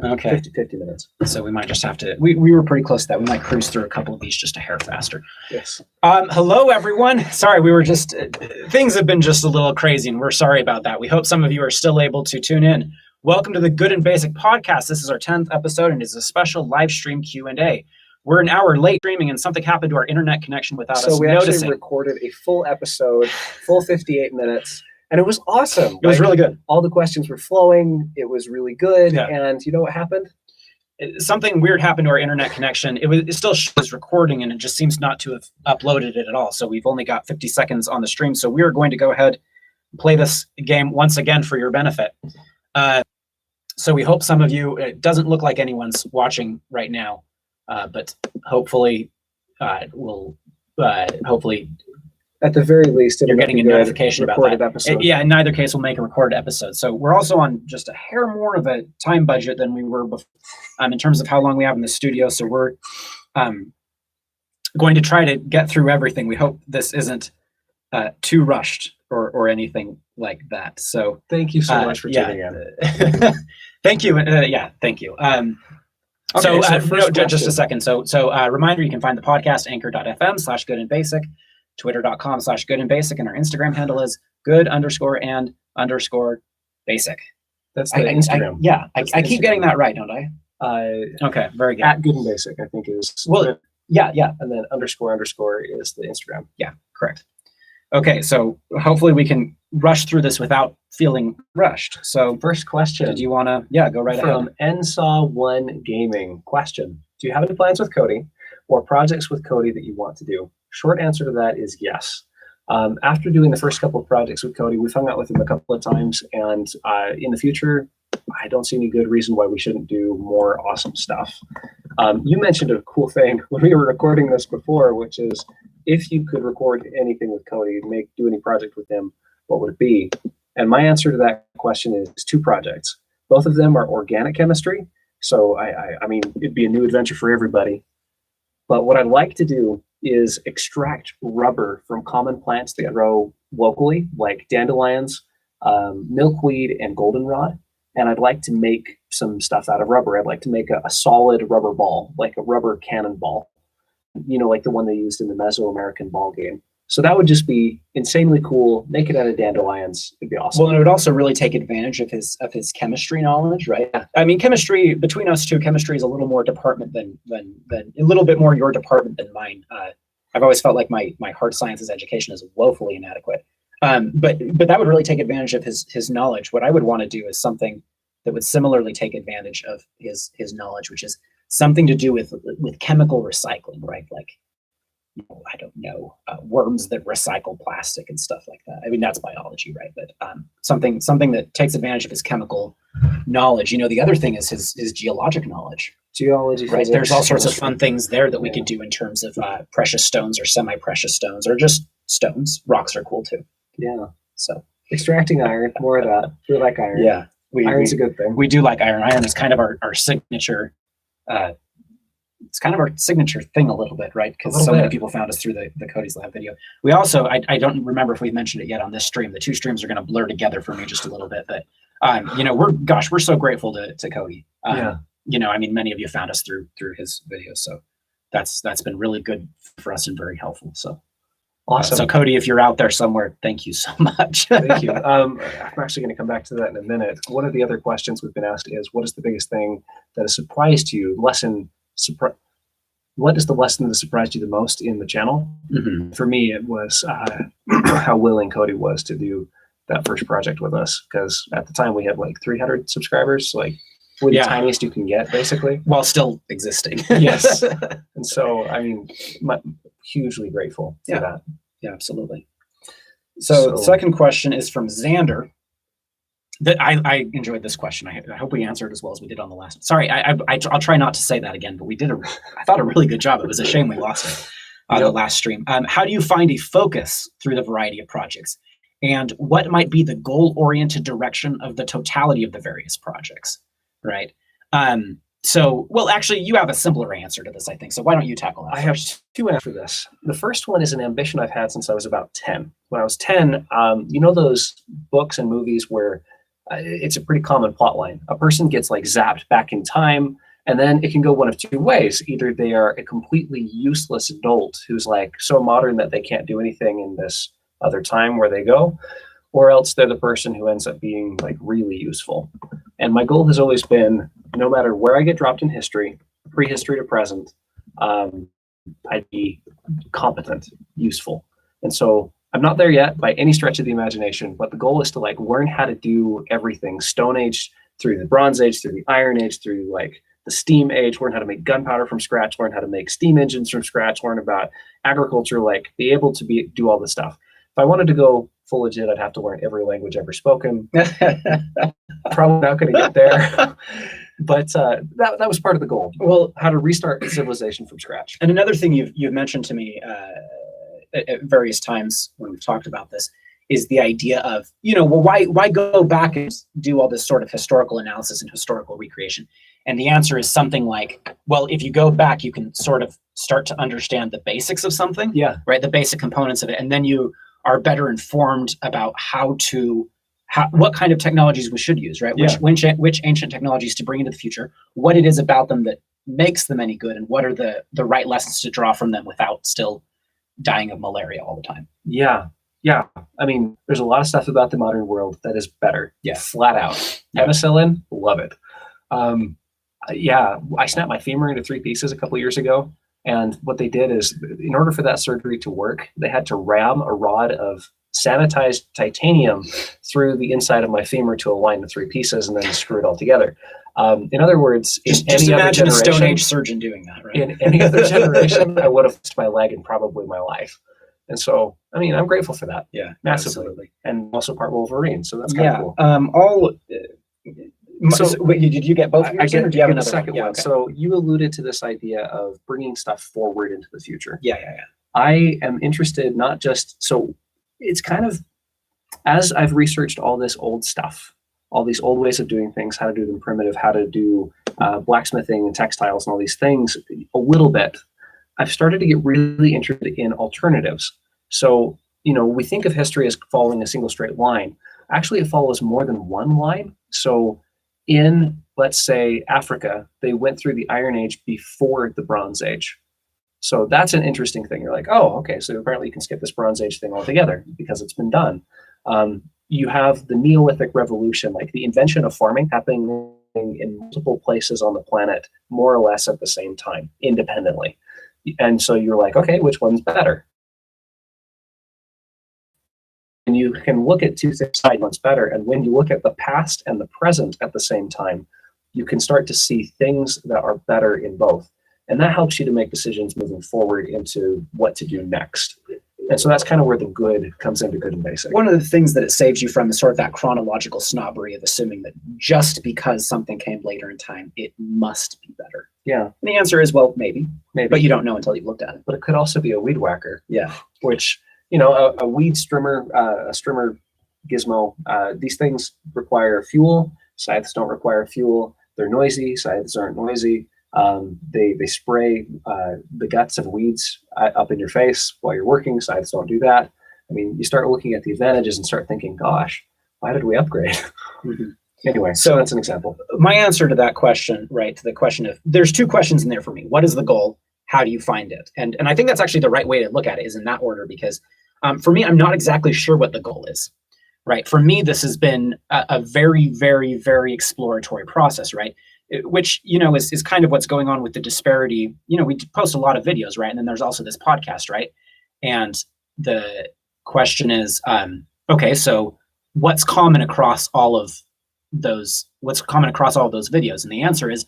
Okay. 50 minutes. So we might just have to, we were pretty close to that. We might cruise through a couple of these just a hair faster. Yes. Hello, everyone. Sorry, we were just, things have been just a little crazy, and we're sorry about that. We hope some of you are still able to tune in. Welcome to the Good and Basic podcast. This is our 10th episode, and it's a special live stream Q&A. We're an hour late streaming, and something happened to our internet connection without us noticing. So we actually recorded a full episode, full 58 minutes, and it was awesome. It was really good. All the questions were flowing. It was really good. Yeah. And you know what happened? Something weird happened to our internet connection. It still shows recording, and it just seems not to have uploaded it at all. So we've only got 50 seconds on the stream. So we are going to go ahead and play this game once again for your benefit. So we hope some of you, it doesn't look like anyone's watching right now, but hopefully hopefully at the very least, you're getting a notification about that. Episode. Yeah, in neither case, we'll make a recorded episode. So we're also on just a hair more of a time budget than we were before, in terms of how long we have in the studio. So we're going to try to get through everything. We hope this isn't too rushed or anything like that. So thank you so much for tuning in. Thank you. Thank you. Okay, so just a second. So reminder, you can find the podcast anchor.fm/goodandbasic. Twitter.com/goodandbasic, and our Instagram handle is good_and_basic. That's the Instagram. I keep getting that right, don't I? Okay, very good. At Good and Basic, I think is. Well, yeah. And then __ is the Instagram. Yeah, correct. Okay, so hopefully we can rush through this without feeling rushed. So first question. Did you want to, go right ahead. From NSAW1 Gaming. Question. Do you have any plans with Cody or projects with Cody that you want to do? Short answer to that is yes. After doing the first couple of projects with Cody, we've hung out with him a couple of times, and in the future, I don't see any good reason why we shouldn't do more awesome stuff. You mentioned a cool thing when we were recording this before, which is if you could record anything with Cody, do any project with him, what would it be? And my answer to that question is 2 projects. Both of them are organic chemistry, so I mean, it'd be a new adventure for everybody. But what I'd like to do is extract rubber from common plants that grow locally, like dandelions, milkweed, and goldenrod. And I'd like to make some stuff out of rubber. I'd like to make a solid rubber ball, like a rubber cannonball, like the one they used in the Mesoamerican ball game. So that would just be insanely cool. Make it out of dandelions. It'd be awesome. Well, and it would also really take advantage of his chemistry knowledge, right? Yeah. I mean, chemistry, between us two, chemistry is a little more department than a little bit more your department than mine. I've always felt like my hard sciences education is woefully inadequate. But that would really take advantage of his knowledge. What I would want to do is something that would similarly take advantage of his knowledge, which is something to do with chemical recycling, right? Like, I don't know, worms that recycle plastic and stuff like that. I mean, that's biology, right? But something that takes advantage of his chemical knowledge. The other thing is his geologic knowledge. Geology, right? Physics, there's all sorts of fun things there that we could do in terms of precious stones or semi-precious stones or just stones. Rocks are cool too. Yeah. So extracting iron, more of that. We like iron. Yeah. Iron's a good thing. We do like iron. Iron is kind of our signature. It's kind of our signature thing a little bit, right? Because so many people found us through the Cody's Lab video. We also, I don't remember if we mentioned it yet on this stream. The 2 streams are going to blur together for me just a little bit, but we're so grateful to Cody. I mean, many of you found us through his videos, so that's been really good for us and very helpful. So awesome. So Cody, if you're out there somewhere, thank you so much. Thank you. I'm actually going to come back to that in a minute. One of the other questions we've been asked is, what is the biggest thing that has surprised you? What is the lesson that surprised you the most in the channel? Mm-hmm. For me, it was how willing Cody was to do that first project with us, because at the time we had like 300 subscribers, like we're the tiniest you can get, basically, while still existing. Yes. And so, I mean, hugely grateful for that. Yeah, absolutely. So the second question is from Xander. I enjoyed this question. I hope we answered as well as we did on the last. Sorry, I'll try not to say that again, but we did I thought a really good job. It was a shame we lost it on the last stream. How do you find a focus through the variety of projects? And what might be the goal-oriented direction of the totality of the various projects, right? Actually, you have a simpler answer to this, I think. So why don't you tackle that? I have 2 answers for this. The first one is an ambition I've had since I was about 10. When I was 10, those books and movies where it's a pretty common plot line. A person gets like zapped back in time, and then it can go one of two ways. Either they are a completely useless adult who's like so modern that they can't do anything in this other time where they go, or else they're the person who ends up being like really useful. And my goal has always been, no matter where I get dropped in history, prehistory to present, I'd be competent, useful. And so I'm not there yet by any stretch of the imagination, but the goal is to like learn how to do everything, Stone Age through the Bronze Age, through the Iron Age, through like the Steam Age, learn how to make gunpowder from scratch, learn how to make steam engines from scratch, learn about agriculture, like be able to do all this stuff. If I wanted to go full legit, I'd have to learn every language ever spoken. Probably not going to get there. But that was part of the goal. Well, how to restart civilization from scratch. And another thing you've mentioned to me at various times when we've talked about this is the idea of, well, why go back and do all this sort of historical analysis and historical recreation? And the answer is something like, well, if you go back, you can sort of start to understand the basics of something, right? The basic components of it. And then you are better informed about what kind of technologies we should use, right? Which ancient technologies to bring into the future, what it is about them that makes them any good, and what are the right lessons to draw from them without still dying of malaria all the time. Yeah. I mean, there's a lot of stuff about the modern world that is better. Flat out. Penicillin, love it. I snapped my femur into 3 pieces a couple of years ago. And what they did is, in order for that surgery to work, they had to ram a rod of sanitized titanium through the inside of my femur to align the 3 pieces and then screw it all together. In other words, just imagine a Stone Age surgeon doing that, right? In any other generation, I would have lost my leg and probably my life. And so, I mean, I'm grateful for that. Yeah, massively. Absolutely. And also part Wolverine, so that's kind of cool. So wait, did you get both? I get, or do you have the another second one. Okay. So you alluded to this idea of bringing stuff forward into the future. Yeah. I am interested, not just, so it's kind of, as I've researched all this old stuff, all these old ways of doing things, how to do them primitive, how to do blacksmithing and textiles and all these things a little bit, I've started to get really interested in alternatives. So, we think of history as following a single straight line. Actually, it follows more than one line. So in, let's say, Africa, they went through the Iron Age before the Bronze Age. So that's an interesting thing. You're like, oh, okay, so apparently you can skip this Bronze Age thing altogether because it's been done. You have the Neolithic Revolution, like the invention of farming happening in multiple places on the planet, more or less at the same time, independently. And so you're like, okay, which one's better? And you can look at two things, decide one's better. And when you look at the past and the present at the same time, you can start to see things that are better in both. And that helps you to make decisions moving forward into what to do next. And so that's kind of where the good comes into good and basic. One of the things that it saves you from is sort of that chronological snobbery of assuming that just because something came later in time, it must be better. Yeah. And the answer is, well, maybe. But you don't know until you've looked at it. But it could also be a weed whacker. Yeah. Which, a weed strimmer, a strimmer gizmo, these things require fuel. Scythes don't require fuel. They're noisy. Scythes aren't noisy. They spray the guts of weeds up in your face while you're working. Scythes don't do that. I mean, you start looking at the advantages and start thinking, gosh, why did we upgrade? Mm-hmm. Anyway, so that's an example. My answer to that question, right, to the question of, there's two questions in there for me. What is the goal? How do you find it? And I think that's actually the right way to look at it, is in that order, because for me, I'm not exactly sure what the goal is, right? For me, this has been a very, very, very exploratory process, right? Which, is kind of what's going on with the disparity. We post a lot of videos, right? And then there's also this podcast, right? And the question is, okay, so what's common across all of those videos? And the answer is,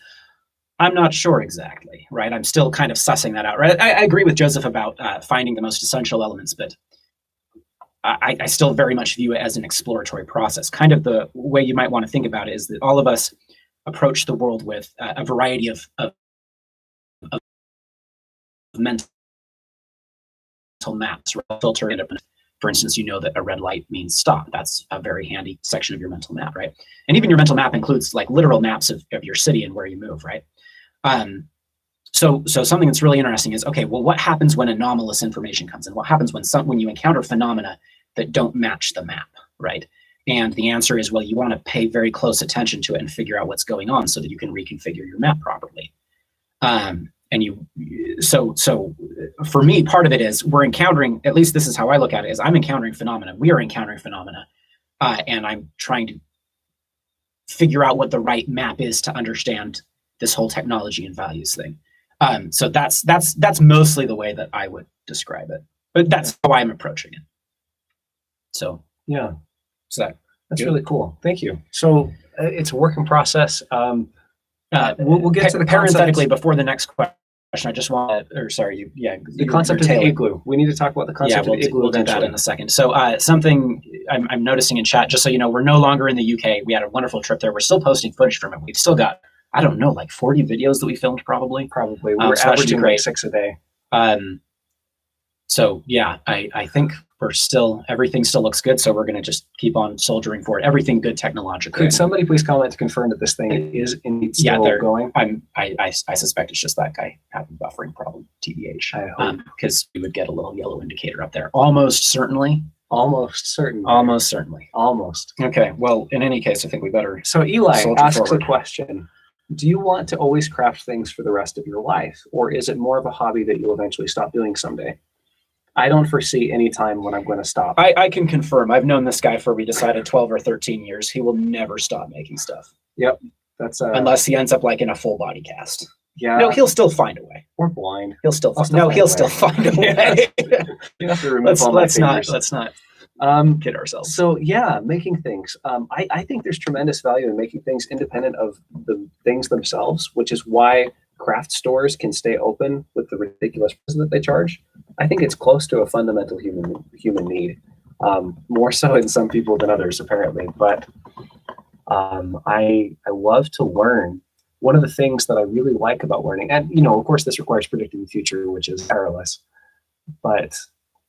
I'm not sure exactly, right? I'm still kind of sussing that out, right? I agree with Joseph about finding the most essential elements, but I still very much view it as an exploratory process. Kind of the way you might want to think about it is that all of us approach the world with a variety of mental maps, filter it up. For instance, that a red light means stop. That's a very handy section of your mental map, right? And even your mental map includes like literal maps of your city and where you move, right? So something that's really interesting is, okay, well, what happens when anomalous information comes in? What happens when you encounter phenomena that don't match the map, right? And the answer is, well, you want to pay very close attention to it and figure out what's going on so that you can reconfigure your map properly. So for me, part of it is we're encountering, at least this is how I look at it, is I'm encountering phenomena. We are encountering phenomena. And I'm trying to figure out what the right map is to understand this whole technology and values thing. So that's mostly the way that I would describe it, but that's how I'm approaching it. So yeah, so that's really cool. Thank you. So it's a work in process. We'll get to the parenthetically before the next question. I just want to, or sorry, the concept of the igloo. We need to talk about the concept of the igloo. We'll do that in a second. So something I'm noticing in chat, just so you know, we're no longer in the UK. We had a wonderful trip there. We're still posting footage from it. We've still got, I don't know, like 40 videos that we filmed probably. Probably. We're averaging like 6 a day. So yeah, I think everything still looks good. So we're going to just keep on soldiering forward. Everything good technologically. Could somebody please comment to confirm that this thing is indeed still going? I suspect it's just that guy having buffering problem, TBH. Because we would get a little yellow indicator up there. Almost certainly. Almost certainly. Almost certainly. Almost. Okay. Well, in any case, I think we better. So Eli asks a question. Do you want to always craft things for the rest of your life? Or is it more of a hobby that you'll eventually stop doing someday? I don't foresee any time when I'm going to stop. I can confirm. I've known this guy for, we decided 12 or 13 years. He will never stop making stuff. Yep. That's unless he ends up like in a full body cast. Yeah. No, he'll still find a way. Or blind. He'll still find a way. You have to remove all my fingers. Let's not kid ourselves. So yeah, making things. I think there's tremendous value in making things independent of the things themselves, which is why craft stores can stay open with the ridiculous prices that they charge. I think it's close to a fundamental human need, more so in some people than others, apparently. But I love to learn. One of the things that I really like about learning, and of course, this requires predicting the future, which is perilous. But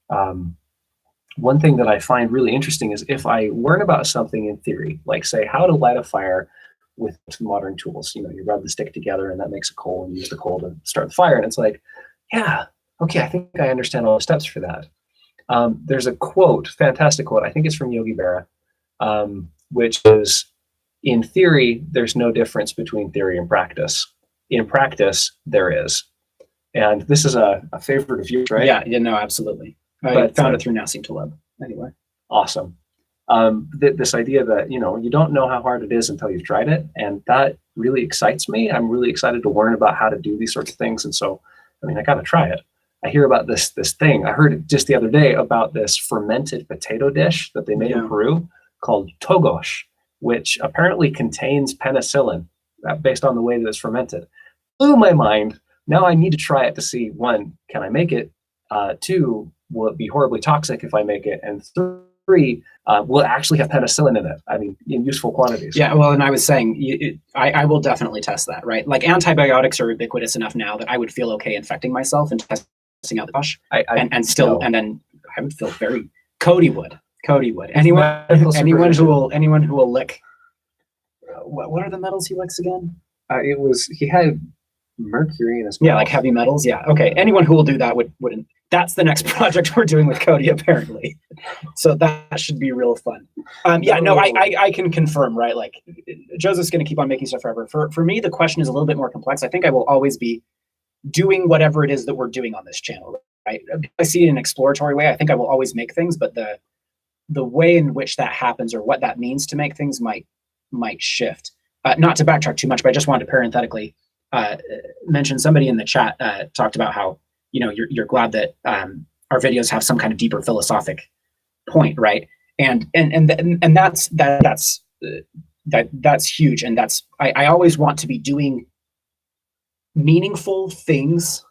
one thing that I find really interesting is if I learn about something in theory, like say how to light a fire with modern tools. You rub the stick together and that makes a coal, and you use the coal to start the fire. And it's like, yeah, okay, I think I understand all the steps for that. There's a quote, fantastic quote, I think it's from Yogi Berra, which is, in theory, there's no difference between theory and practice. In practice, there is. And this is a favorite of yours, right? Yeah, no, absolutely. I found it through Nassim Taleb. Anyway. Awesome. This idea that, you don't know how hard it is until you've tried it. And that really excites me. I'm really excited to learn about how to do these sorts of things. And so, I got to try it. I hear about this thing. I heard it just the other day about this fermented potato dish that they made in Peru called togosh, which apparently contains penicillin based on the way that it's fermented. Blew my mind. Now I need to try it to see, one, can I make it? Two, will it be horribly toxic if I make it? And three, will it actually have penicillin in it? In useful quantities. Yeah, well, and I was saying, I will definitely test that, right? Like antibiotics are ubiquitous enough now that I would feel okay infecting myself and testing out the bush. And then I would feel very, Cody would. Anyone who will lick, what are the metals he licks again? He had mercury in his mouth. Yeah, like heavy metals. Yeah. Okay. Anyone who will do that wouldn't. That's the next project we're doing with Cody, apparently. So that should be real fun. I can confirm, right? Like Joseph's going to keep on making stuff forever. For me, the question is a little bit more complex. I think I will always be doing whatever it is that we're doing on this channel, right? I see it in an exploratory way. I think I will always make things, but the way in which that happens or what that means to make things might shift. Not to backtrack too much, but I just wanted to parenthetically mention, somebody in the chat talked about how you're glad that our videos have some kind of deeper philosophic point, right? And that's huge. And I always want to be doing meaningful things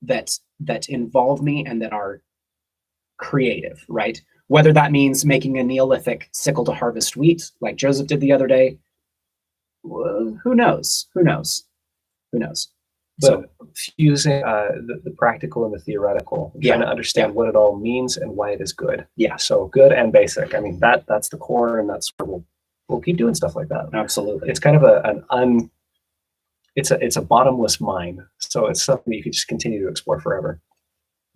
that involve me and that are creative, right? Whether that means making a Neolithic sickle to harvest wheat, like Joseph did the other day, who knows? But fusing the practical and the theoretical, trying to understand what it all means and why it is good. Yeah, so good and basic. That's the core, and that's where we'll keep doing stuff like that. Absolutely. It's kind of it's a bottomless mine. So it's something that you could just continue to explore forever.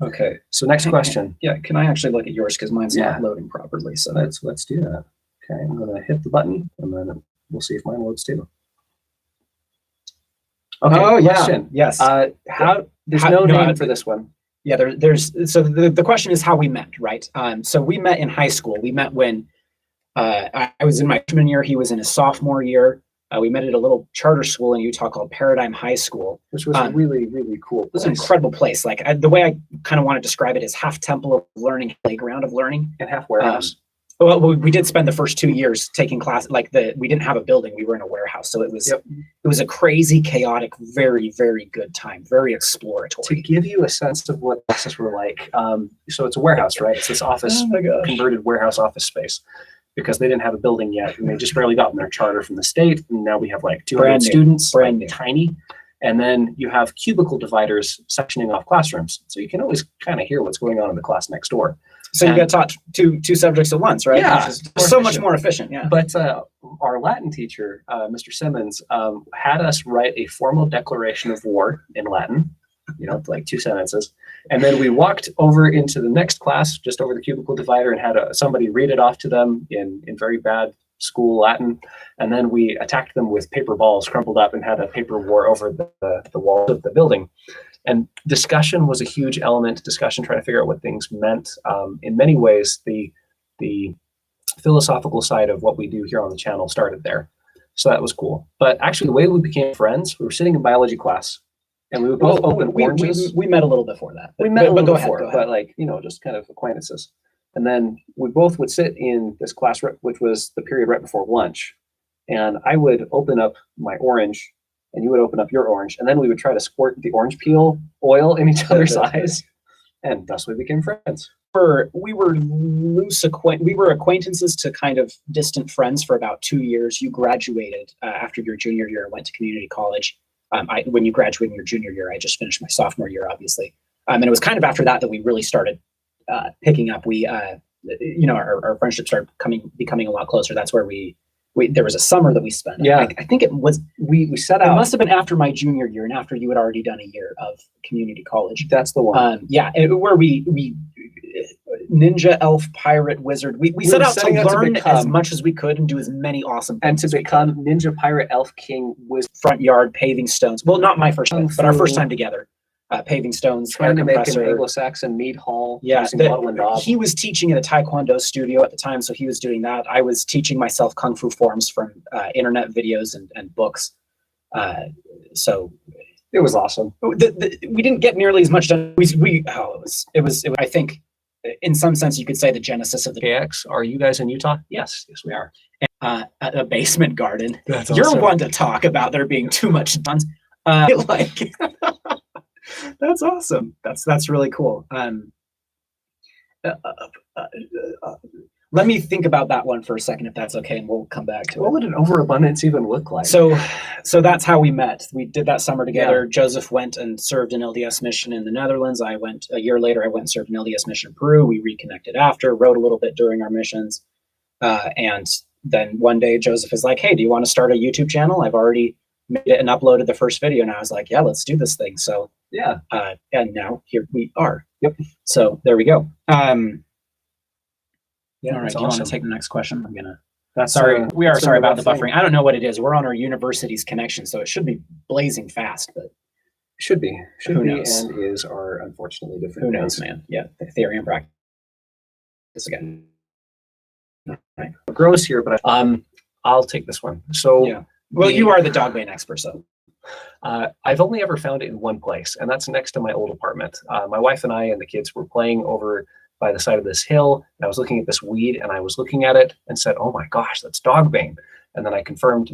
Okay. So next question. Yeah, can I actually look at yours because mine's not loading properly? So let's do that. Okay, I'm going to hit the button, and then we'll see if mine loads too. Okay, Oh, yeah. question. Yes. There's no name for this one. Yeah, so the question is how we met, right? So we met in high school. We met when I was in my freshman year. He was in his sophomore year. We met at a little charter school in Utah called Paradigm High School, which was a really, really cool place. It was an incredible place. Like the way I kind of want to describe it is half temple of learning, playground of learning, and half warehouse. Well, we did spend the first 2 years taking class. We didn't have a building; we were in a warehouse, so it was a crazy, chaotic, very, very good time, very exploratory. To give you a sense of what classes were like, so it's a warehouse, right? It's this office, converted warehouse office space, because they didn't have a building yet, and they just barely gotten their charter from the state, and now we have like 200 students, brand new, tiny. And then you have cubicle dividers sectioning off classrooms, so you can always kind of hear what's going on in the class next door. So you got taught two subjects at once, right? Yeah, which is so much more efficient. Yeah. But our Latin teacher, Mr. Simmons, had us write a formal declaration of war in Latin, like 2 sentences, and then we walked over into the next class, just over the cubicle divider, and had somebody read it off to them in very bad school Latin, and then we attacked them with paper balls crumpled up and had a paper war over the walls of the building. And discussion was a huge element. Discussion, trying to figure out what things meant. In many ways, the philosophical side of what we do here on the channel started there. So that was cool. But actually, the way we became friends, we were sitting in biology class, and we would both open oranges. We met a little before that. We met a little before, but like, just kind of acquaintances. And then we both would sit in this class, which was the period right before lunch. And I would open up my orange, and you would open up your orange, and then we would try to squirt the orange peel oil in each other's eyes, and thus we became friends. We were acquaintances to kind of distant friends for about 2 years. You graduated after your junior year, went to community college. When you graduated in your junior year, I just finished my sophomore year, obviously. And it was kind of after that we really started picking up. Our friendship started becoming a lot closer. That's where there was a summer that we spent. Yeah, I think it was we set out. It must have been after my junior year and after you had already done a year of community college. That's the one. Where we ninja, elf, pirate, wizard. We set out to learn as much as we could and do as many awesome things. And to become ninja, pirate, elf, king, wizard. Front yard paving stones. Well, not my first time, but our first time together. Paving stones, trying to make an Anglo-Saxon mead hall. Yeah, using he was teaching at a Taekwondo studio at the time, so he was doing that. I was teaching myself kung fu forms from internet videos and books. So it was awesome. We didn't get nearly as much done. It was. I think, in some sense, you could say the genesis of the KX. Are you guys in Utah? Yes, we are. A basement garden. That's You're awesome. one to talk about there being too much done. That's awesome. That's really cool. Let me think about that one for a second, if that's okay, and we'll come back to it. What would an overabundance even look like? So that's how we met. We did that summer together. Yeah. Joseph went and served an LDS mission in the Netherlands. I went a year later. I went and served an LDS mission in Peru. We reconnected after, wrote a little bit during our missions, and then one day Joseph is like, "Hey, do you want to start a YouTube channel? I've already made it and uploaded the first video." And I was like, "Yeah, let's do this thing." So yeah, and now here we are. Yep. So there we go. Yeah, all right. Do you want to take the next question? I'm gonna. We are sorry about the buffering. I don't know what it is. We're on our university's connection, so it should be blazing fast, but should be. Who knows? And is our unfortunately different. Who knows, man? Yeah, the theory and practice again. Right. Gross here, but I'll take this one. So yeah. Well, you are the Dogbane expert, so. I've only ever found it in one place, and that's next to my old apartment. My wife and I and the kids were playing over by the side of this hill, and I was looking at this weed, and I was looking at it and said, "Oh my gosh, that's dogbane." And then I confirmed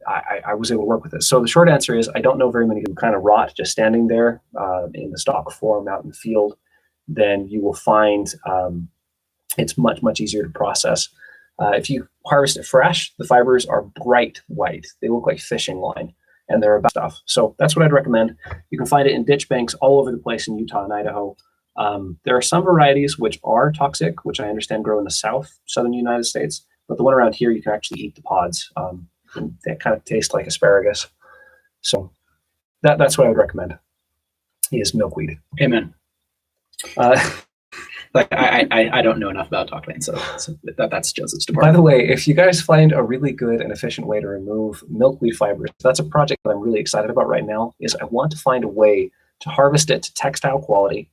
I was able to work with it. So the short answer is I don't know very many who kind of rot just standing there in the stalk form out in the field. Then you will find it's much, much easier to process. If you harvest it fresh, the fibers are bright white. They look like fishing line, and they're about stuff. So that's what I'd recommend. You can find it in ditch banks all over the place in Utah and Idaho. There are some varieties which are toxic, which I understand grow in the southern United States, but the one around here, you can actually eat the pods. And they kind of taste like asparagus. So that's what I would recommend, is milkweed. Amen. Like I don't know enough about dock lane, so that's Joseph's By department. the way, if you guys find a really good and efficient way to remove milkweed fibers, that's a project that I'm really excited about right now. Is I want to find a way to harvest it to textile quality,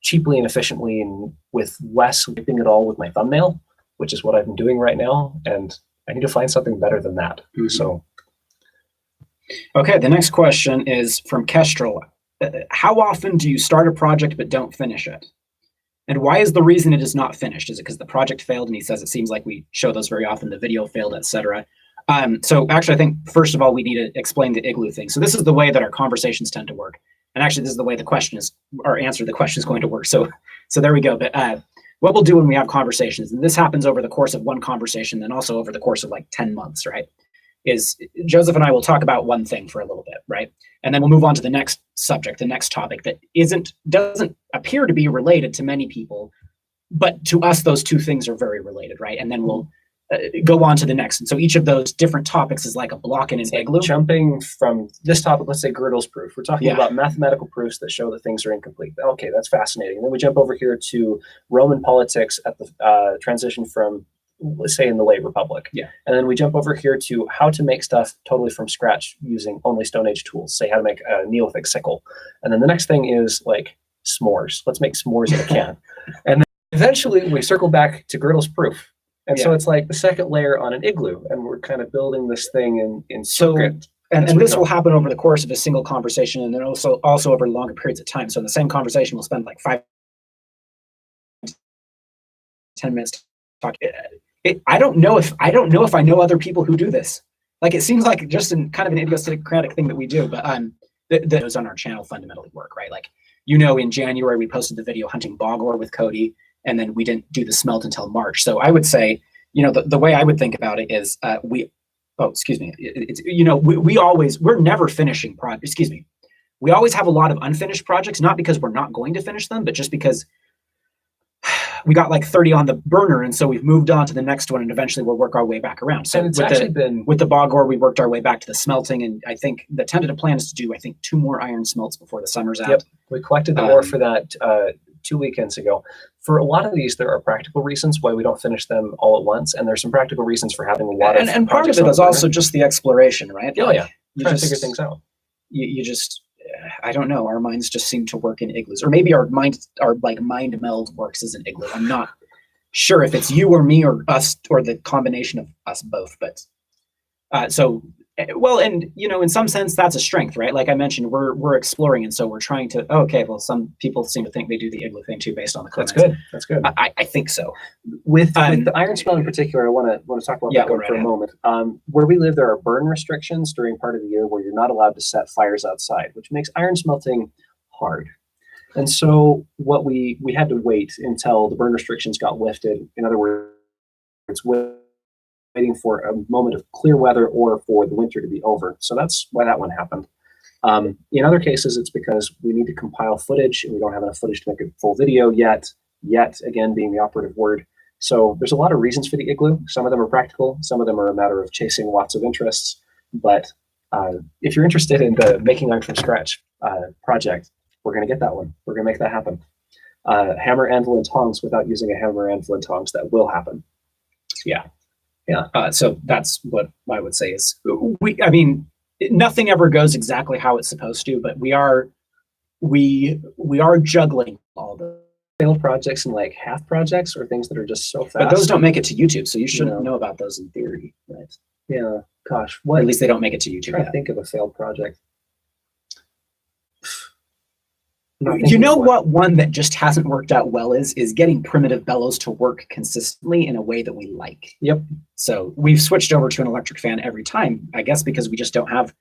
cheaply and efficiently, and with less whipping it all with my thumbnail, which is what I've been doing right now. And I need to find something better than that. Mhm. So, okay, the next question is from Kestrel. How often do you start a project but don't finish it? And why is the reason it is not finished? Is it because the project failed? And he says it seems like we show those very often. The video failed, etc. So actually, I think first of all we need to explain the igloo thing. So this is the way that our conversations tend to work, and actually this is the way the question is, or answer the question is going to work. So there we go. But what we'll do when we have conversations, and this happens over the course of one conversation, then also over the course of like 10 months, right? Is Joseph and I will talk about one thing for a little bit, right? And then we'll move on to the next subject, the next topic that doesn't appear to be related to many people, but to us, those two things are very related, right? And then we'll go on to the next. And so each of those different topics is like a block in an igloo. Jumping from this topic, let's say Gödel's proof. We're talking Yeah. about mathematical proofs that show that things are incomplete. Okay, that's fascinating. And then we jump over here to Roman politics at the transition from, let's say, in the late Republic. Yeah. And then we jump over here to how to make stuff totally from scratch using only Stone Age tools. Say how to make a Neolithic sickle. And then the next thing is like s'mores. Let's make s'mores in a can. And then eventually we circle back to Gödel's proof. And so it's like the second layer on an igloo, and we're kind of building this thing in circuit. And this will happen over the course of a single conversation, and then also over longer periods of time. So in the same conversation, we'll spend like 5 to 10 minutes talking. I don't know if I know other people who do this. Like it seems like just in kind of an idiosyncratic thing that we do, but those on our channel fundamentally work, right? Like, in January we posted the video hunting bogor with Cody, and then we didn't do the smelt until March. So I would say, the way I would think about it is we're never finishing projects. We always have a lot of unfinished projects, not because we're not going to finish them, but just because we got like 30 on the burner, and so we've moved on to the next one, and eventually we'll work our way back around. So and it's actually been with the bogor, we worked our way back to the smelting, and I think the tentative plan is to do 2 more iron smelts before the summer's out. Yep, we collected the ore for that 2 weekends ago. For a lot of these, there are practical reasons why we don't finish them all at once, and there's some practical reasons for having a lot of. And part of it is also just the exploration, right? Oh yeah, trying to figure things out. You just, I don't know. Our minds just seem to work in igloos, or maybe our mind meld works as an igloo. I'm not sure if it's you or me or us or the combination of us both. But in some sense that's a strength, right? Like I mentioned, we're exploring, and so we're trying to. Some people seem to think they do the igloo thing too, based on the comments. That's good. I think so. With the iron smelt in particular, I want to talk about that for a moment. Where we live, there are burn restrictions during part of the year where you're not allowed to set fires outside, which makes iron smelting hard. And so what we had to wait until the burn restrictions got lifted. In other words, waiting for a moment of clear weather or for the winter to be over. So that's why that one happened. In other cases, it's because we need to compile footage, and we don't have enough footage to make a full video yet, again, being the operative word. So there's a lot of reasons for the igloo. Some of them are practical. Some of them are a matter of chasing lots of interests. But if you're interested in the making iron from scratch project, we're going to get that one. We're going to make that happen. Hammer, anvil, and tongs without using a hammer, anvil, and tongs. That will happen. Yeah. So that's what I would say is nothing ever goes exactly how it's supposed to, but we are juggling all the failed projects and like half projects or things that are just so fast. But those don't make it to YouTube, so you shouldn't know about those in theory, right? Yeah. Gosh, what? At least they don't make it to YouTube. I'm trying to think of a failed project. You know what one that just hasn't worked out well is getting primitive bellows to work consistently in a way that we like. Yep. So we've switched over to an electric fan every time, I guess, because we just don't have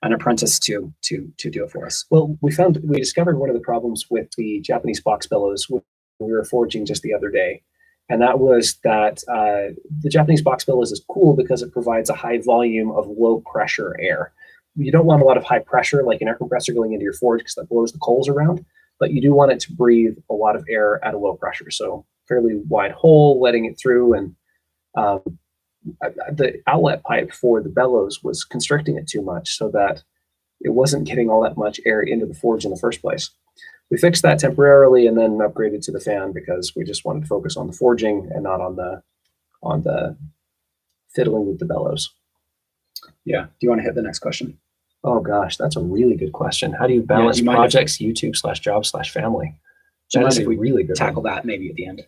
an apprentice to do it for us. Well, we discovered one of the problems with the Japanese box bellows when we were forging just the other day. And that was that the Japanese box bellows is cool because it provides a high volume of low pressure air. You don't want a lot of high pressure, like an air compressor going into your forge, because that blows the coals around, but you do want it to breathe a lot of air at a low pressure. So fairly wide hole, letting it through. And the outlet pipe for the bellows was constricting it too much so that it wasn't getting all that much air into the forge in the first place. we fixed that temporarily and then upgraded to the fan because we just wanted to focus on the forging and not on the fiddling with the bellows. Yeah. Do you want to hit the next question? Oh gosh, that's a really good question. How do you balance projects, YouTube/job/family? Do you That mind is if a we really good tackle one. that maybe at the end?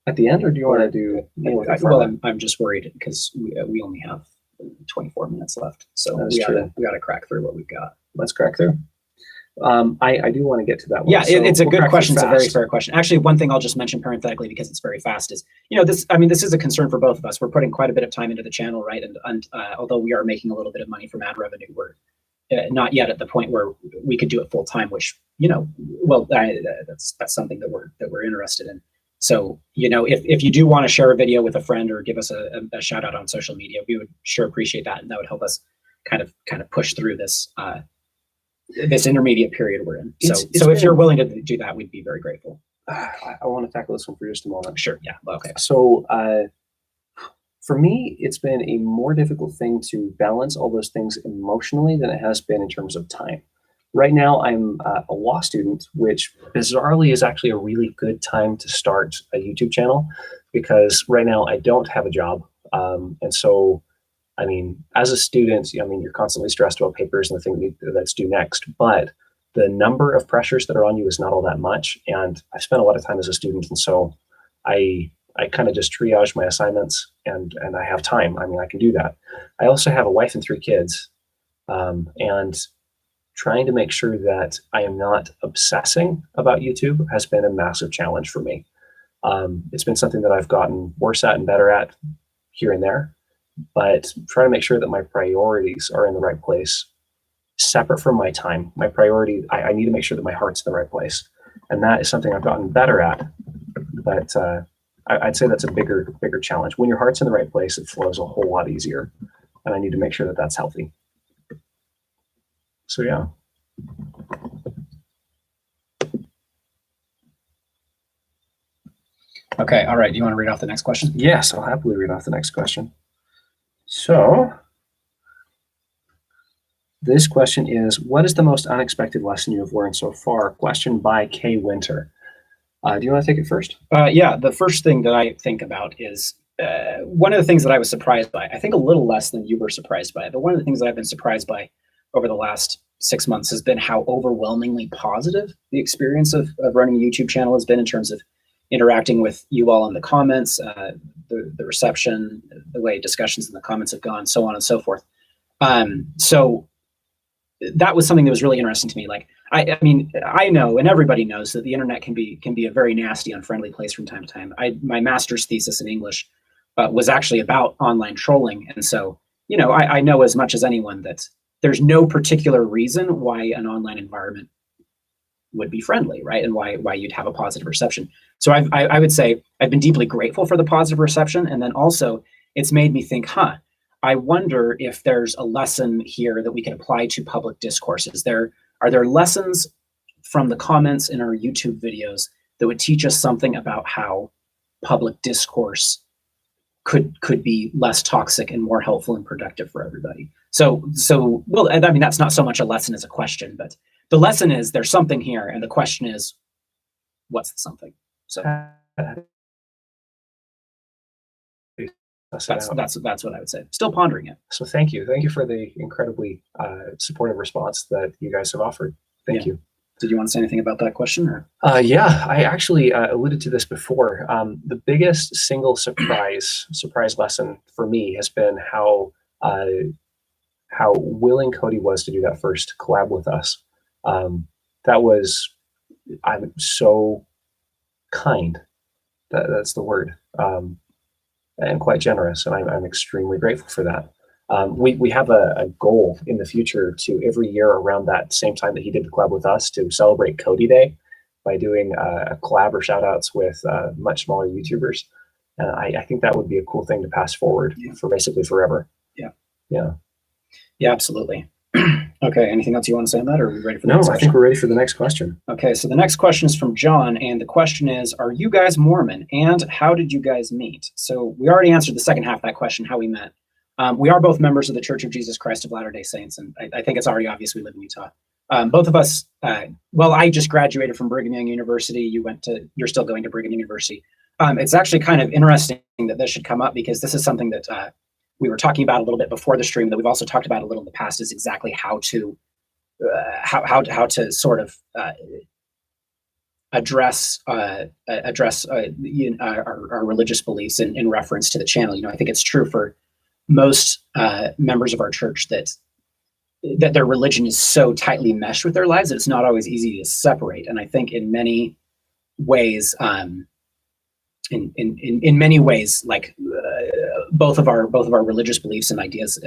At the end, or do you want to do? Well, I'm just worried because we only have 24 minutes left, so we gotta crack through what we've got. Let's crack through. I do want to get to that one. Yeah, it's a good question. It's a very fast. fair question. Actually, one thing I'll just mention parenthetically because it's very fast is, this is a concern for both of us. We're putting quite a bit of time into the channel, right? And although we are making a little bit of money from ad revenue, we're not yet at the point where we could do it full time, which, that's something that we're interested in. So, if you do want to share a video with a friend or give us a shout out on social media, we would sure appreciate that. And that would help us kind of push through this intermediate period we're in. So if you're willing to do that, we'd be very grateful. I want to tackle this one for just a moment. Sure. Yeah. Okay. So for me, it's been a more difficult thing to balance all those things emotionally than it has been in terms of time. Right now, I'm a law student, which bizarrely is actually a really good time to start a YouTube channel because right now I don't have a job. And so, as a student, you're constantly stressed about papers and the thing that's due next, but the number of pressures that are on you is not all that much. And I spent a lot of time as a student. And so I kind of just triage my assignments and I have time. I can do that. I also have a wife and 3 kids. And trying to make sure that I am not obsessing about YouTube has been a massive challenge for me. It's been something that I've gotten worse at and better at here and there, but trying to make sure that my priorities are in the right place, separate from my time. My priority, I need to make sure that my heart's in the right place. And that is something I've gotten better at, but I'd say that's a bigger challenge. When your heart's in the right place, it flows a whole lot easier. And I need to make sure that that's healthy. So yeah. Okay. All right. Do you want to read off the next question? Yes, I'll happily read off the next question. So this question is, what is the most unexpected lesson you have learned so far? Question by Kay Winter. Do you want to take it first? Yeah. The first thing that I think about is one of the things that I was surprised by. I think a little less than you were surprised by, but one of the things that I've been surprised by over the last 6 months has been how overwhelmingly positive the experience of running a YouTube channel has been in terms of interacting with you all in the comments, the reception, the way discussions in the comments have gone, so on and so forth. So that was something that was really interesting to me. Like, I know, and everybody knows that the internet can be a very nasty, unfriendly place from time to time. My master's thesis in English was actually about online trolling. And so, I know as much as anyone that there's no particular reason why an online environment would be friendly, right? And why you'd have a positive reception. So I would say I've been deeply grateful for the positive reception. And then also it's made me think, I wonder if there's a lesson here that we can apply to public discourses. Are there lessons from the comments in our YouTube videos that would teach us something about how public discourse could be less toxic and more helpful and productive for everybody? So well, that's not so much a lesson as a question, but the lesson is there's something here, and the question is, what's the something? So that's what I would say. Still pondering it. So thank you for the incredibly supportive response that you guys have offered. Thank you. Did you want to say anything about that question? Or? Yeah, I actually alluded to this before. The biggest single surprise lesson for me has been how willing Cody was to do that first collab with us. I'm so kind. That's the word. And quite generous, and I'm extremely grateful for that. We have a goal in the future to every year around that same time that he did the collab with us to celebrate Cody Day by doing a collab or shout outs with much smaller YouTubers. And I think that would be a cool thing to pass forward for basically forever. Yeah, absolutely. Okay, anything else you want to say on that, or are we ready for the next question? No, I think we're ready for the next question. Okay, so the next question is from John, and the question is, are you guys Mormon, and how did you guys meet? So we already answered the second half of that question, how we met. We are both members of the Church of Jesus Christ of Latter-day Saints, and I think it's already obvious we live in Utah. Both of us, well, I just graduated from Brigham Young University. You're still going to Brigham Young University. It's actually kind of interesting that this should come up, because this is something that we were talking about a little bit before the stream, that we've also talked about a little in the past, is exactly how to sort of address our religious beliefs in reference to the channel. I think it's true for most members of our church that their religion is so tightly meshed with their lives that it's not always easy to separate. And I think in many ways, in many ways, like both of our religious beliefs and ideas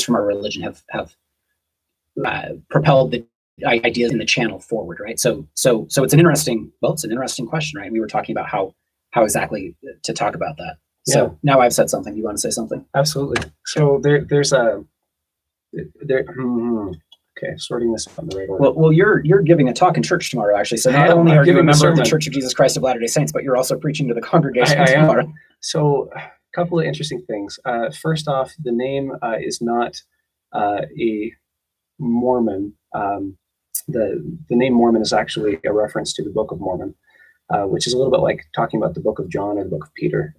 from our religion have propelled the ideas in the channel forward, right? So it's an interesting question, right? We were talking about how exactly to talk about that. So now I've said something. You want to say something? Absolutely. So there's a okay, sorting this out in the right order. Well, you're giving a talk in church tomorrow, actually. So not only are you a member of the Church of Jesus Christ of Latter-day Saints, but you're also preaching to the congregation tomorrow. So a couple of interesting things. First off, the name is not a Mormon. The name Mormon is actually a reference to the Book of Mormon, which is a little bit like talking about the Book of John or the Book of Peter.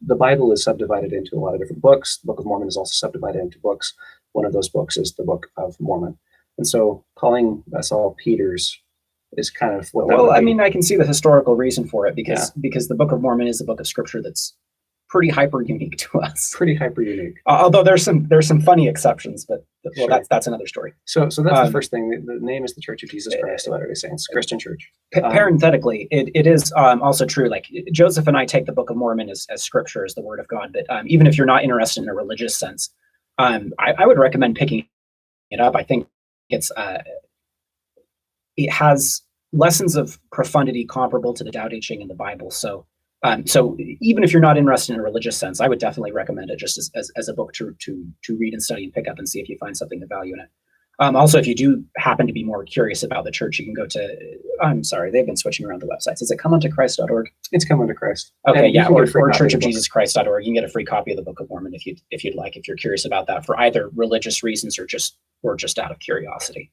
The Bible is subdivided into a lot of different books. The Book of Mormon is also subdivided into books. One of those books is the Book of Mormon. And so calling us all Peters is kind of what that would be. I mean, I can see the historical reason for it, because the Book of Mormon is a book of scripture that's pretty hyper unique to us. Pretty hyper unique. Although there's some funny exceptions, but Sure. that's another story. So that's the first thing. The name is the Church of Jesus Christ of Latter-day Saints, Christian Church. Parenthetically, it is also true. Like Joseph and I take the Book of Mormon as scripture, as the word of God. But even if you're not interested in a religious sense, I would recommend picking it up. I think it has lessons of profundity comparable to the Tao Te Ching in the Bible. So even if you're not interested in a religious sense, I would definitely recommend it just as a book to read and study and pick up and see if you find something to value in it. Also, if you do happen to be more curious about the church, you can go to, I'm sorry, they've been switching around the websites. Is it comeuntochrist.org? It's Come Unto Christ. Okay, yeah, or churchofjesuschrist.org. You can get a free copy of the Book of Mormon if you'd like, if you're curious about that for either religious reasons or just out of curiosity.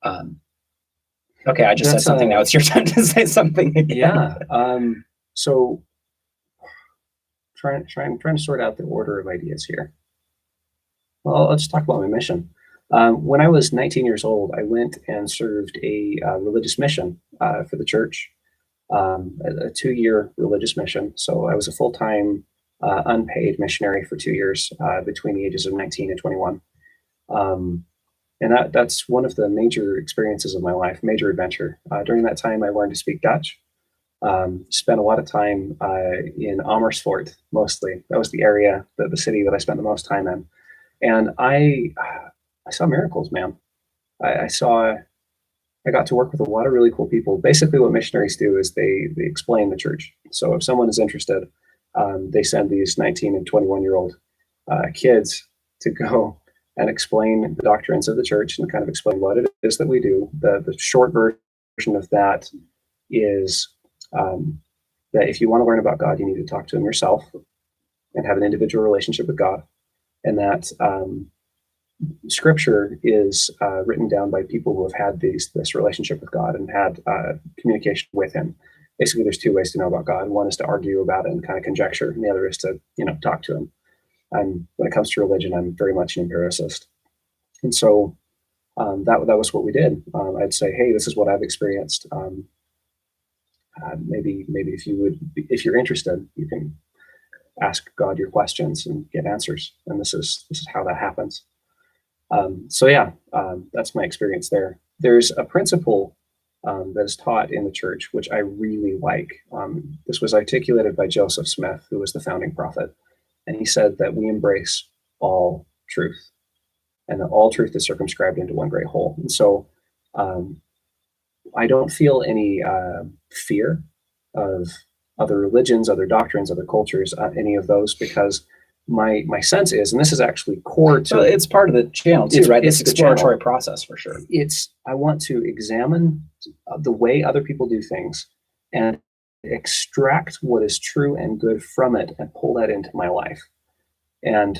Okay, I just said something. Now it's your time to say something again. Yeah. So trying to sort out the order of ideas here. Well, let's talk about my mission. When I was 19 years old, I went and served a religious mission for the church, a 2-year religious mission. So I was a full-time unpaid missionary for 2 years between the ages of 19 and 21. And that's one of the major experiences of my life, major adventure. During that time, I learned to speak Dutch. Spent a lot of time in Amersfoort, mostly. That was the area, the city that I spent the most time in. And I saw miracles, man. I got to work with a lot of really cool people. Basically, what missionaries do is they explain the church. So if someone is interested, they send these 19 and 21-year-old kids to go and explain the doctrines of the church and kind of explain what it is that we do. The short version of that is that if you want to learn about God, you need to talk to him yourself and have an individual relationship with God. And that scripture is written down by people who have had this relationship with God and had communication with him. Basically, there's 2 ways to know about God. One is to argue about it and kind of conjecture, and the other is to talk to him. And when it comes to religion, I'm very much an empiricist. And so that was what we did. I'd say, hey, this is what I've experienced. Maybe if you're interested, you can ask God your questions and get answers. And this is how that happens. That's my experience there. There's a principle that is taught in the church, which I really like. This was articulated by Joseph Smith, who was the founding prophet. And he said that we embrace all truth, and that all truth is circumscribed into one great whole. And so I don't feel any fear of other religions, other doctrines, other cultures, any of those, because my sense is, and this is actually core to it's part of the channel too, right? It's exploratory process for sure. I want to examine the way other people do things and extract what is true and good from it and pull that into my life. And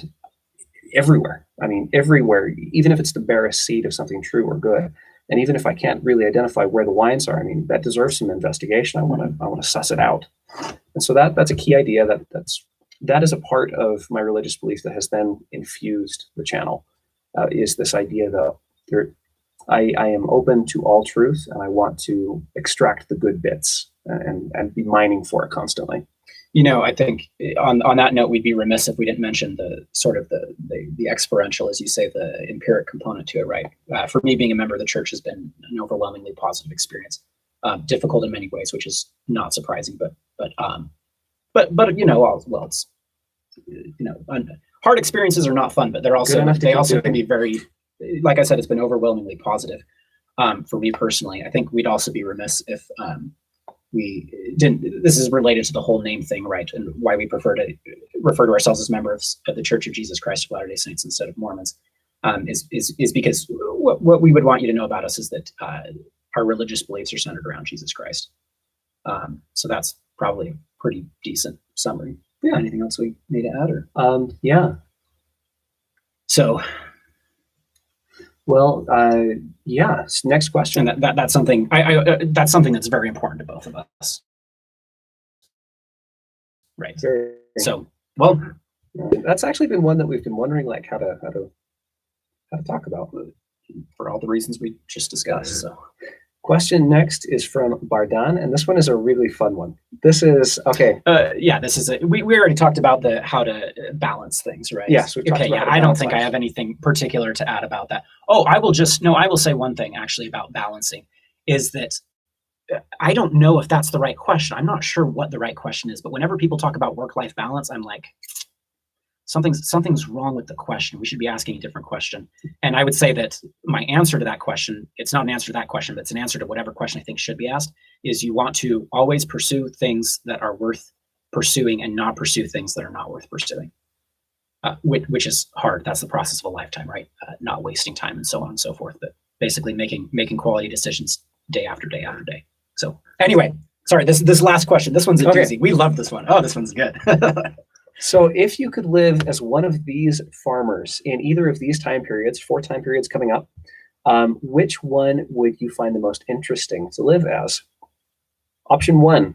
everywhere. I mean, everywhere, even if it's the barest seed of something true or good. And even if I can't really identify where the lines are, I mean, that deserves some investigation. I want to suss it out. And so that's a key idea that is a part of my religious belief that has then infused the channel, is this idea that I am open to all truth, and I want to extract the good bits and be mining for it constantly. I think on that note, we'd be remiss if we didn't mention the sort of the experiential, as you say, the empiric component to it, right? For me, being a member of the church has been an overwhelmingly positive experience. Difficult in many ways, which is not surprising, but it's hard experiences are not fun, but they also can be very, like I said, it's been overwhelmingly positive for me personally. I think we'd also be remiss if we didn't. This is related to the whole name thing, right? And why we prefer to refer to ourselves as members of the Church of Jesus Christ of Latter-day Saints instead of Mormons, is because what we would want you to know about us is that our religious beliefs are centered around Jesus Christ. So that's probably a pretty decent summary. Yeah. Anything else we need to add? Or yeah. So. Well, yeah. Next question. And that's something that's something that's very important to both of us, right? So, well, that's actually been one that we've been wondering, like how to talk about, for all the reasons we just discussed. So, question next is from Bardan, and this one is a really fun one. This is okay. This is we already talked about how to balance things, right? Yes. Okay. Yeah. I don't think I have anything particular to add about that. Oh, I will say one thing actually about balancing is that I don't know if that's the right question. I'm not sure what the right question is, but whenever people talk about work-life balance, I'm like, something's wrong with the question. We should be asking a different question. And I would say that my answer to that question, it's not an answer to that question, but it's an answer to whatever question I think should be asked, is you want to always pursue things that are worth pursuing and not pursue things that are not worth pursuing, which is hard. That's the process of a lifetime, right? Not wasting time and so on and so forth, but basically making quality decisions day after day after day. So anyway, sorry, this last question, this one's a doozy. We love this one. Oh, this one's good. So if you could live as one of these farmers in either of these time periods, 4 time periods coming up, which one would you find the most interesting to live as? Option 1,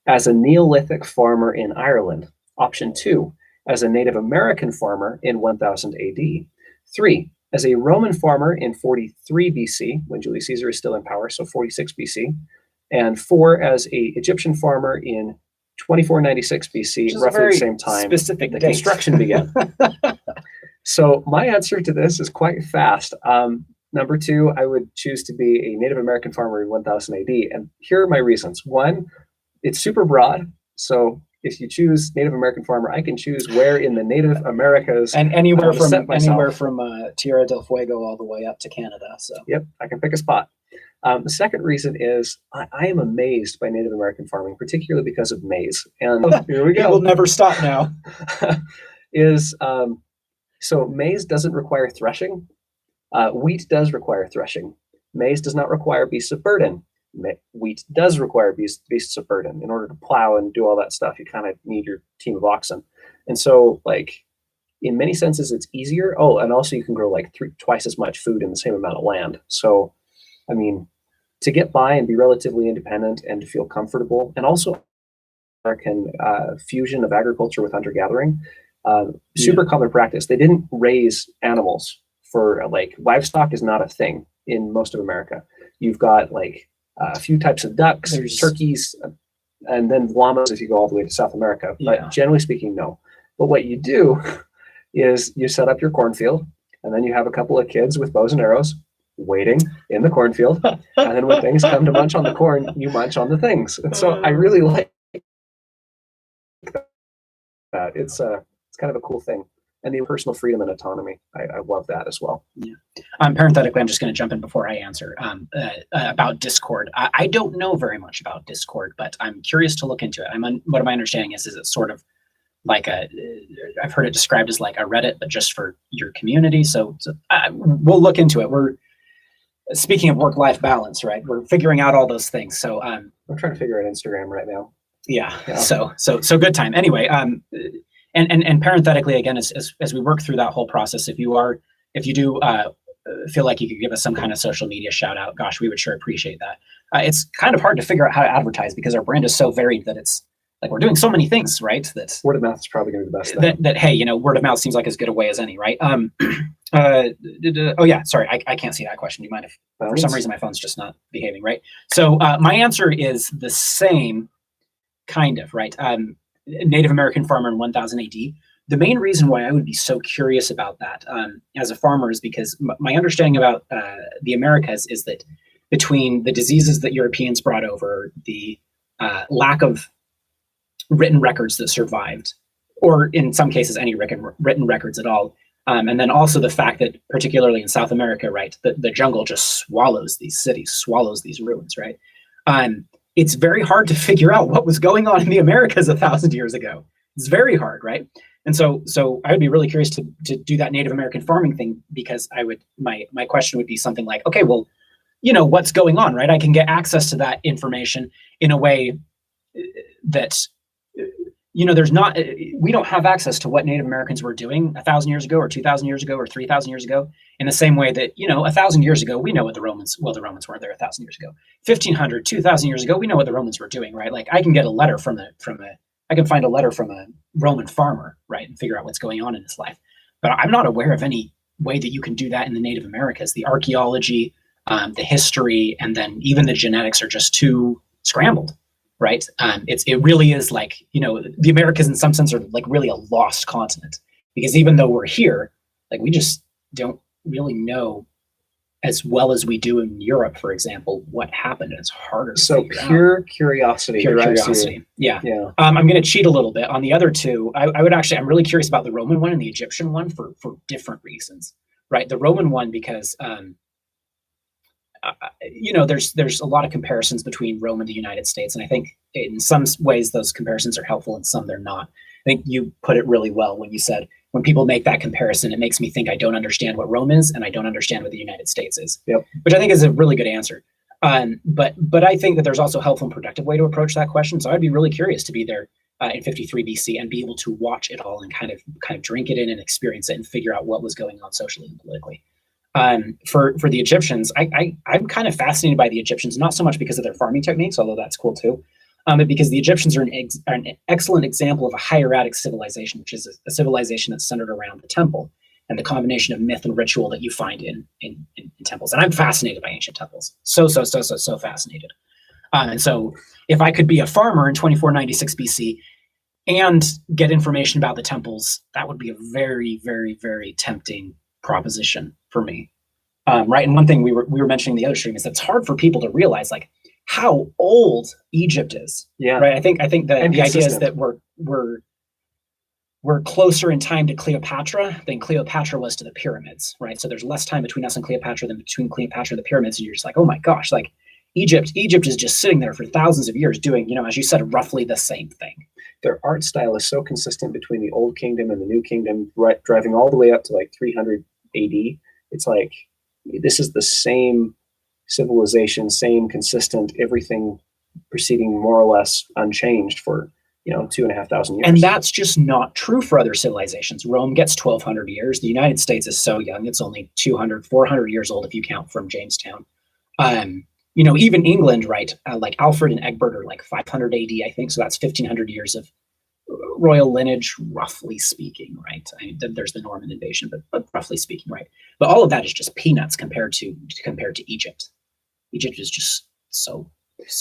as a Neolithic farmer in Ireland. Option 2, as a Native American farmer in 1000 AD. 3, as a Roman farmer in 43 BC, when Julius Caesar is still in power, so 46 BC. And 4, as a Egyptian farmer in 2496 BC, roughly the same time specific the construction began. So my answer to this is quite fast. Number 2, I would choose to be a Native American farmer in 1000 AD. And here are my reasons. 1, it's super broad. So if you choose Native American farmer, I can choose where in the Native Americas. And anywhere from Tierra del Fuego all the way up to Canada. So yep, I can pick a spot. The second reason is I am amazed by Native American farming, particularly because of maize. And here we go. It will never stop now. So maize doesn't require threshing. Wheat does require threshing. Maize does not require beasts of burden. Wheat does require beasts of burden. In order to plow and do all that stuff, you kind of need your team of oxen. And so, like, in many senses, it's easier. Oh, and also you can grow like twice as much food in the same amount of land. So, I mean, to get by and be relatively independent and to feel comfortable, and also American fusion of agriculture with hunter-gathering, super common practice. They didn't raise animals for, like, livestock is not a thing in most of America. You've got like a few types of ducks, there's turkeys, and then llamas if you go all the way to South America. But generally speaking, no. But what you do is you set up your cornfield, and then you have a couple of kids with bows and arrows waiting in the cornfield, and then when things come to munch on the corn, you munch on the things. And so I really like that. It's kind of a cool thing, and the personal freedom and autonomy. I love that as well. Yeah. Parenthetically, I'm just going to jump in before I answer about Discord. I don't know very much about Discord, but I'm curious to look into it. What my understanding is it's sort of like I've heard it described as like a Reddit, but just for your community. So we'll look into it. We're speaking of work-life balance, right? We're figuring out all those things. So I'm trying to figure out Instagram right now. Yeah. So good time. Anyway, And parenthetically, again, as we work through that whole process, if you do feel like you could give us some kind of social media shout out, gosh, we would sure appreciate that. It's kind of hard to figure out how to advertise because our brand is so varied that it's like we're doing so many things, right? That word of mouth is probably going to be the best thing. That hey, word of mouth seems like as good a way as any, right? Oh yeah, sorry, I can't see that question. Do you mind if for some reason my phone's just not behaving, right? So my answer is the same, kind of, right? Native American farmer in 1000 AD. The main reason why I would be so curious about that as a farmer is because my understanding about the Americas is that between the diseases that Europeans brought over, the lack of written records that survived, or in some cases any written records at all, and then also the fact that particularly in South America, right, the jungle just swallows these cities, swallows these ruins, right? It's very hard to figure out what was going on in the Americas 1,000 years ago. It's very hard, right? And so I would be really curious to do that Native American farming thing, because my question would be something like, okay, well, what's going on, right? I can get access to that information in a way that, we don't have access to what Native Americans were doing 1,000 years ago or 2,000 years ago or 3,000 years ago in the same way that, 1,000 years ago, we know what the Romans weren't there 1,000 years ago. 1,500, 2,000 years ago, we know what the Romans were doing, right? Like I can get a letter I can find a letter from a Roman farmer, right, and figure out what's going on in his life. But I'm not aware of any way that you can do that in the Native Americas. The archaeology, the history, and then even the genetics are just too scrambled, right? It really is like, the Americas in some sense are like really a lost continent, because even though we're here, like we just don't really know as well as we do in Europe, for example, what happened. And it's harder to figure out. Pure curiosity. Pure curiosity. Yeah. I'm going to cheat a little bit on the other two. I'm really curious about the Roman one and the Egyptian one for different reasons, right? The Roman one, because, there's a lot of comparisons between Rome and the United States. And I think in some ways those comparisons are helpful and some they're not. I think you put it really well when you said, when people make that comparison, it makes me think I don't understand what Rome is and I don't understand what the United States is, which I think is a really good answer. But I think that there's also a helpful and productive way to approach that question. So I'd be really curious to be there in 53 BC and be able to watch it all and kind of drink it in and experience it and figure out what was going on socially and politically. For the Egyptians, I'm kind of fascinated by the Egyptians, not so much because of their farming techniques, although that's cool too, but because the Egyptians are an excellent example of a hieratic civilization, which is a civilization that's centered around the temple and the combination of myth and ritual that you find in temples. And I'm fascinated by ancient temples. So fascinated. And so if I could be a farmer in 2496 BC and get information about the temples, that would be a very, very, very tempting proposition for me. Right. And one thing we were mentioning in the other stream is that it's hard for people to realize like how old Egypt is. Yeah. Right. I think the idea is that we're closer in time to Cleopatra than Cleopatra was to the pyramids. Right. So there's less time between us and Cleopatra than between Cleopatra and the pyramids. And you're just like, oh my gosh, like Egypt is just sitting there for thousands of years doing, as you said, roughly the same thing. Their art style is so consistent between the Old Kingdom and the New Kingdom, right, driving all the way up to like 300 AD. It's like, this is the same civilization, same consistent, everything proceeding more or less unchanged for, 2,500 years. And that's just not true for other civilizations. Rome gets 1,200 years. The United States is so young. It's only 200, 400 years old if you count from Jamestown. Even England, right? Like Alfred and Egbert are like 500 AD, I think. So that's 1,500 years of royal lineage, roughly speaking, right? I mean, there's the Norman invasion, but roughly speaking, right? But all of that is just peanuts compared to Egypt. Egypt is just so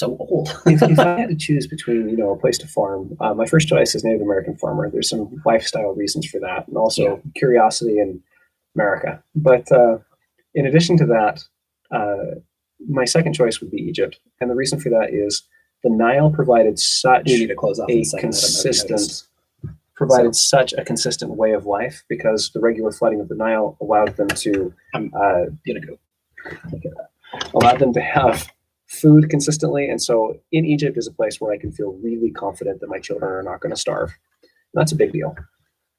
old. If I had to choose between, a place to farm, my first choice is Native American farmer. There's some lifestyle reasons for that, and also curiosity in America. But in addition to that, my second choice would be Egypt, and the reason for that is the Nile provided such such a consistent way of life, because the regular flooding of the Nile allowed them to have food consistently. And so in Egypt is a place where I can feel really confident that my children are not going to starve. And that's a big deal.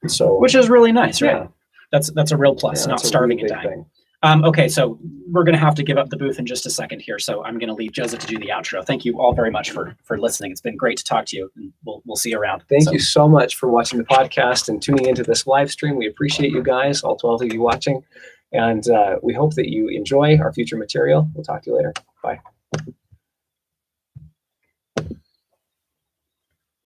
And so, which is really nice, right? Yeah. That's a real plus, not starving and dying. Okay, so we're going to have to give up the booth in just a second here. So I'm going to leave Joseph to do the outro. Thank you all very much for listening. It's been great to talk to you, and we'll see you around. Thank you so much for watching the podcast and tuning into this live stream. We appreciate you guys, all 12 of you watching, and we hope that you enjoy our future material. We'll talk to you later. Bye.